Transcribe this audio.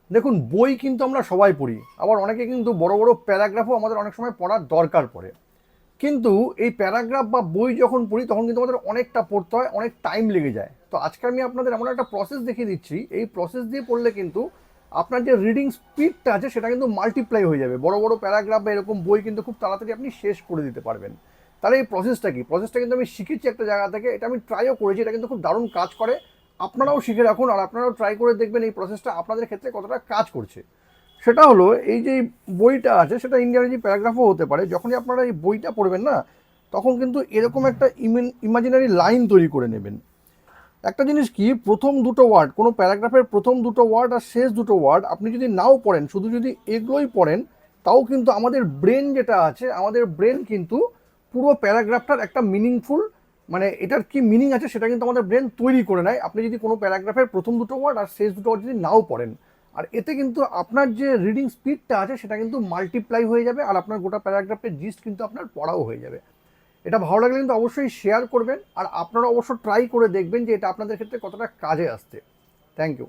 দেখুন, বই কিন্তু আমরা সবাই পড়ি, আবার অনেকে কিন্তু বড় বড় প্যারাগ্রাফও আমাদের অনেক সময় পড়ার দরকার পড়ে। কিন্তু এই প্যারাগ্রাফ বা বই যখন পড়ি তখন কিন্তু আমাদের অনেকটা পড়তে হয়, অনেক টাইম লেগে যায়। তো আজকে আমি আপনাদের এমন একটা প্রসেস দেখিয়ে দিচ্ছি, এই প্রসেস দিয়ে পড়লে কিন্তু আপনার যে রিডিং স্পিডটা আছে সেটা কিন্তু মাল্টিপ্লাই হয়ে যাবে। বড় বড় প্যারাগ্রাফ বা এরকম বই কিন্তু খুব তাড়াতাড়ি আপনি শেষ করে দিতে পারবেন। তাহলে এই প্রসেসটা কি? প্রসেসটা কিন্তু আমি শিখেছি একটা জায়গা থেকে, এটা আমি ট্রাইও করেছি, এটা কিন্তু খুব দারুণ কাজ করে। আপনারাও শিখে রাখুন আর আপনারাও ট্রাই করে দেখবেন এই প্রসেসটা আপনাদের ক্ষেত্রে কতটা কাজ করছে। সেটা হলো, এই যে বইটা আছে সেটা ইংরেজি প্যারাগ্রাফও হতে পারে। যখনই আপনারা এই বইটা পড়বেন না, তখন কিন্তু এরকম একটা ইমাজিনারি লাইন তৈরি করে নেবেন। একটা জিনিস কি, প্রথম দুটো ওয়ার্ড, কোনো প্যারাগ্রাফের প্রথম দুটো ওয়ার্ড আর শেষ দুটো ওয়ার্ড আপনি যদি নাও পড়েন, শুধু যদি এগুলোই পড়েন, তাও কিন্তু আমাদের ব্রেন যেটা আছে, আমাদের ব্রেন কিন্তু পুরো প্যারাগ্রাফটার একটা মিনিংফুল, মানে এটার কি মিনিং আছে সেটা কিন্তু আমাদের ব্রেন তৈরি করে নেয়, আপনি যদি কোনো প্যারাগ্রাফের প্রথম দুটো ওয়ার্ড আর শেষ দুটো ওয়ার্ড যদি নাও পড়েন। আর এতে কিন্তু আপনার যে রিডিং স্পিডটা আছে সেটা কিন্তু মাল্টিপ্লাই হয়ে যাবে, আর আপনার গোটা প্যারাগ্রাফের জিস্ট কিন্তু আপনার পড়াও হয়ে যাবে। এটা ভালো লাগলে কিন্তু অবশ্যই শেয়ার করবেন, আর আপনারা অবশ্য ট্রাই করে দেখবেন যে এটা আপনাদের ক্ষেত্রে কতটা কাজে আসছে। Thank you.